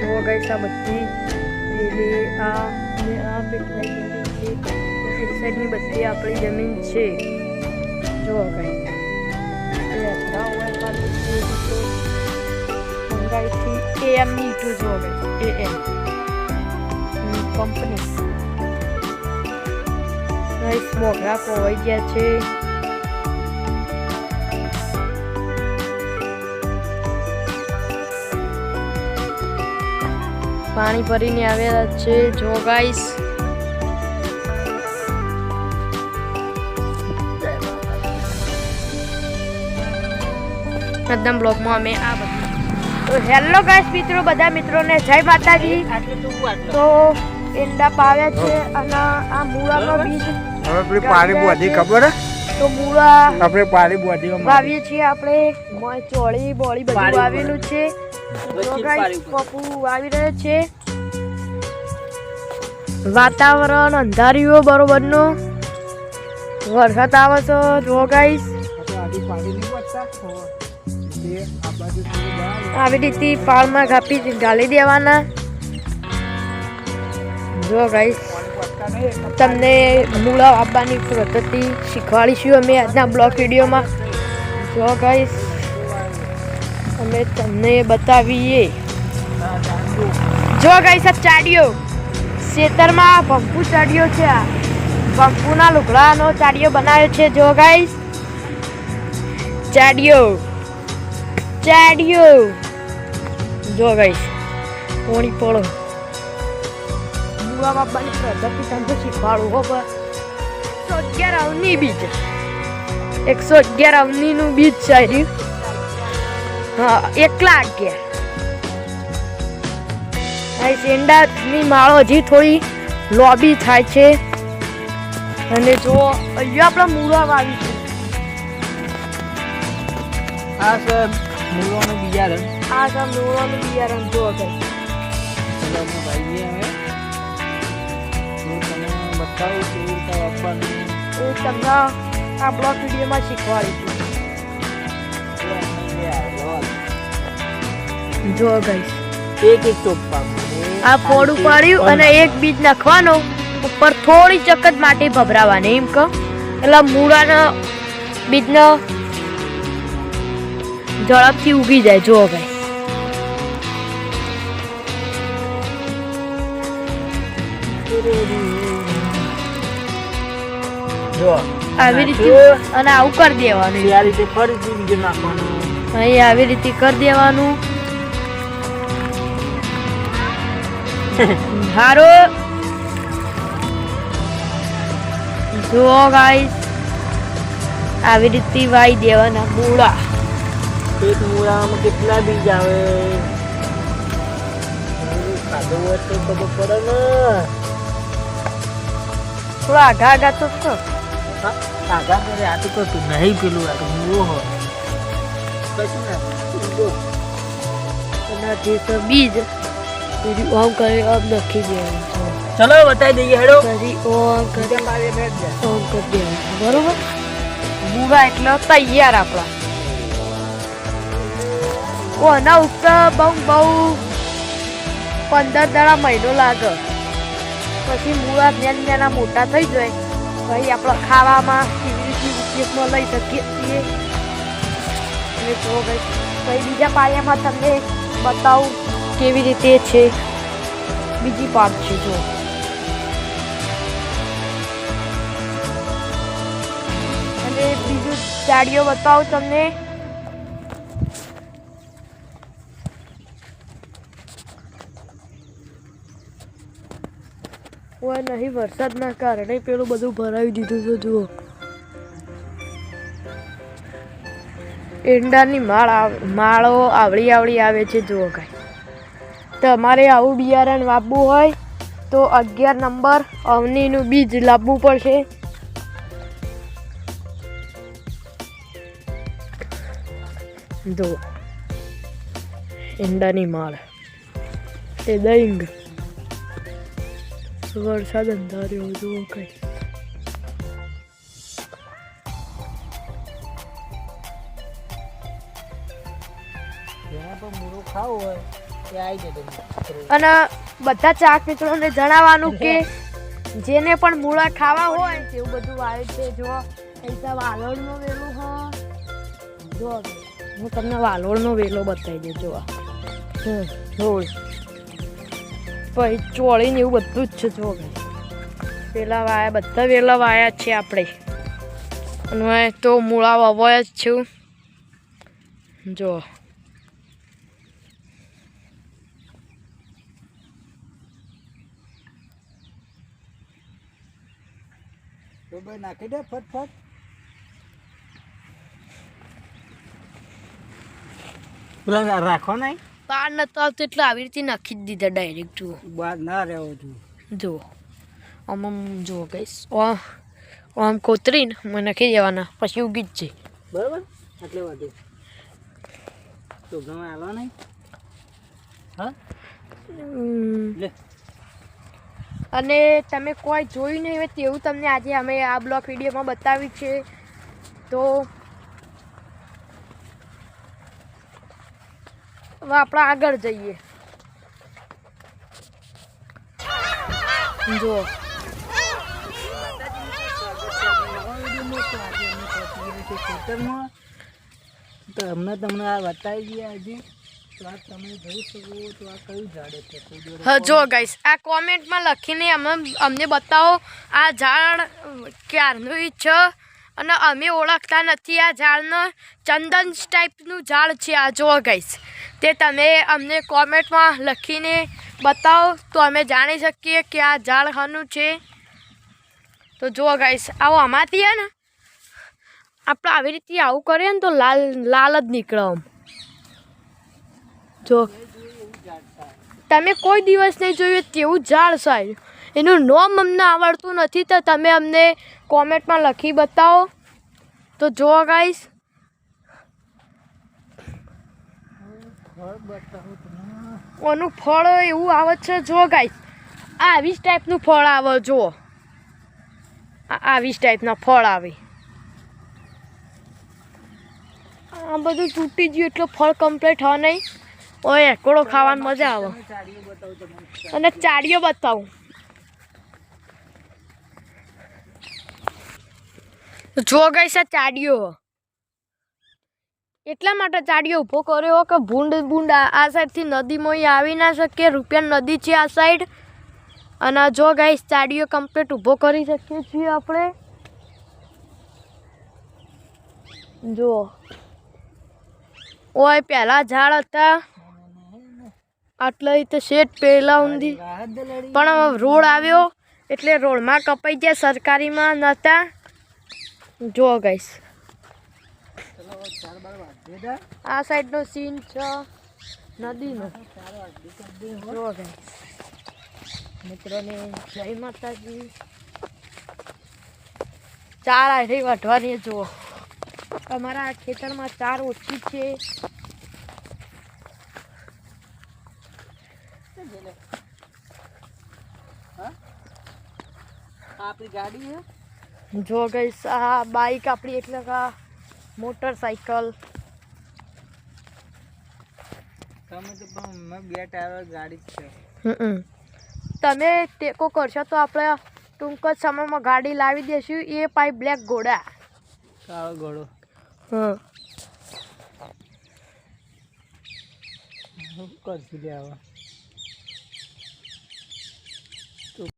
જો ગાઈસ આ બધી એ આ પેટની સાઈડની બધી આપણી જમીન છે જો ગાઈસ મંગાઈથી એમની ટુ જો ગાઈસ એમ કંપની ગાઈસ મોગરા ખોવાઈ ગયા છે પાણી ભરીને આવેલા છે જો ગાઈસ એકદમ બ્લોગમાં અમે આ બધું તો હેલો ગાઈસ મિત્રો બધા મિત્રોને જય માતાજી તો એંડા પાવ્યા છે અને આ મૂળાનો બીજ આપણે પાણી બોધી ખબર તો મૂળા આપણે પાણી બોધી વાવીએ છીએ આપણે ચોળી બોળી બધું વાવેલું છે પપ્પુ વાવી રહ્યો છે વાતાવરણ અંધાર્યું બરોબરનું વરસાદ આવે છે જો ગાઈસ આવી રીતે પાળમાં કાપી ગાળી દેવાના જો ગાઈસ તમને મૂળા આપવાની પદ્ધતિ શીખવાડીશું અમે આજના બ્લોગ વિડીયોમાં જો ગાઈસ અમે તમને બતાવીએ જો ગાઈસ આ ચાડિયો ખેતરમાં ભંપુ ચાડિયો છે આ ભંપુના લુગડાનો ચાડિયો બનાવ્યો છે જો ગાઈસ ચાડિયો જો ગાઈસ કોણી પડો મૂળા બાપાની પદ્ધતિ તમને શીખવાડું હો પર 111 અવની બીજ 111 અવનીનું બીજ છે હા એકલા ગયા એંડાની માળો હજી થોડી લોબી થાય છે અને જો અહીંયા આપણે મૂળા વાવી છે આ છે મૂળાનું બિયારણ જો ભાઈ હું તમને બતાવું કેવી રીતે વાપરવાનું એ તમને આ બ્લોગ વિડીયોમાં શીખવાડીશું જો ગાઈસ એક ટોપા આ ફોડું પાડ્યું અને એક બીજ નાખવાનો ઉપર થોડી ચકત માટે ભભરાવાની એમ કહો એટલે મૂળાના બીજનો ઝડપથી ઉગી જાય જો ભાઈ જો આવી રીતે અને આવું કરી દેવાનું આ રીતે ફરીથી બીજું નાખવાનું અહીં આવી રીતે કરી દેવાનું હારો જો ગાઈસ આવી રીતે વાઈ દેવાના મૂળા એક મૂળામાં કેટલા બીજ આવે ખાધું હોય તો ખબર પડે ને થોડા આઘા તો આગા કરે આ તો કશું નહીં પેલું આ તો મૂળો હોય કશું ના બીજ ઓમ કરી ઓમ નખી દેવાનું ચલો બતાવી દઈએ હેડો પછી ઓમ કરી દેવાનું બરોબર મૂળા એટલે તૈયાર આપણા ઓના ઉપર બહુ 15 દાડા મહિનો લાગે પછી મૂળા નાના મોટા થઈ જાય પછી આપણે ખાવામાં કેવી રીતે ઉપયોગમાં લઈ શકીએ છીએ અને જો ભાઈ બીજા પાયામાં તમને બતાવું કેવી રીતે છે બીજી પાર્ટ છે જો અને બીજું ચાડીઓ બતાવું તમને નહીં વરસાદના કારણે પેલું બધું ભરાવી દીધું છે જુઓ એંડાની માળો આવડી આવે છે જુઓ કાંઈ તમારે આવું બિયારણ વાવવું હોય તો 11 નંબર અવનીનું બીજ લાવવું પડશે જો એંડાની માળ તે દઈંગ વરસાદ અંધાર્યો જુઓ કઈ જેને પણ મૂળો ખાવો હોય એ આવી જાય મિત્રો. અને બધા ચાક મિત્રોને જણાવવાનું કે જેને પણ મૂળા ખાવા હોય તેવું બધું આવે છે. જો પૈસા વાલોડનો વેલો હોય, જો હું તમને વાલોડનો વેલો બતાવી દઉં. જો રોડ પછી ચોળી ને એવું બધું જ છે. જો પેલા વાયા બધા વેલા વાયા છે આપણે, અને તો મૂળા વાવ્યા જ છું. જો તો ભાઈ નાખી દે ફટફટ. પેલા રાખો નહીં, પાર નતો આવતો એટલે આવી રીતે નાખી જ દીધા ડાયરેક્ટ. જુઓ બહાર ના રહેવો જોઈએ. જુઓ આમ જુઓ કહીશ આમ કોતરીને મને નાખી દેવાના, પછી ઉગી જ છે. બરાબર એટલે વધુ તો ગમે હાલો નહીં. હા લે. અને તમે કોઈ જોયું નહીં હોય તેવું તમને આજે અમે આ બ્લોગ વિડીયોમાં બતાવ્યું છે. તો હવે આપણે આગળ જઈએ. જુઓ ખેતરમાં તો અમને તમને આ બતાવી દઈએ હજી. તો આ તમે જોઈ શકો તો આ કયું ઝાડ છે. હા જો ગાઈસ, આ કોમેન્ટમાં લખીને અમને બતાવો આ ઝાડ ક્યારનું છે, અને અમે ઓળખતા નથી આ ઝાડને. ચંદન ટાઈપનું ઝાડ છે આ. જો ગાઈસ, તે તમે અમને કોમેન્ટમાં લખીને બતાવો તો અમે જાણી શકીએ કે આ ઝાડ શાનું છે. તો જો ગાઈસ, આવો આમાંથી હે ને આપણે આવી રીતે આવું કરીએ ને તો લાલ લાલ જ નીકળે. આમ જો તમે કોઈ દિવસ નહીં જોયું તેવું ઝાડ સાહેબ, એનું નામ અમને આવડતું નથી તો તમે અમને કોમેન્ટમાં લખી બતાવો. તો જો ગાઈસ, ઓનું ફળ એવું આવે છે. જો ગાઈસ, આવી જ ટાઈપનું ફળ આવે. જુઓ આવી જ ટાઈપના ફળ આવે. આ બધું તૂટી ગયું એટલે ફળ કમ્પ્લીટ હા નહીં. ઓય એકોડો ખાવાની મજા આવે. અને ચાડીઓ બતાવું. જો ગાઈસ, આ ચાડીઓ એટલા માટે ચાડીઓ ઊભો કર્યો કે ભૂંડ આ સાઈડથી નદીમાં આવી ના શકે. રૂપિયા નદી છે આ સાઈડ. અને જો ગાઈસ, ચાડીઓ કમ્પ્લીટ ઊભો કરી શકીએ છીએ આપણે. જુઓ ઓય પહેલા ઝાડ હતા આટલા રીતે શેઠ પેલા ઊંધી, પણ રોડ આવ્યો એટલે રોડમાં કપાઈ ગયા, સરકારીમાં નહોતા. જો ગાઈસ, આ સાઈડનો સીન છે નદીનો. જો ગાઈસ, મિત્રોને જય માતાજી. ચાર આઠી વાઢવાની. જુઓ અમારા ખેતરમાં ચાર ઓછી છે. આપણી ગાડી છે. જો ગાઈસ, આ બાઈક આપણી એટલે કે મોટરસાઇકલ. તમે તો પણ મેં 2 ટાયર ગાડી જ છે. તમે ટેકો કરશો તો આપણે ટૂંક જ સમયમાં ગાડી લાવી દઈશું. એ પાઈ બ્લેક ઘોડા, કાળો ઘોડો. હા શું કરશું લે હવે?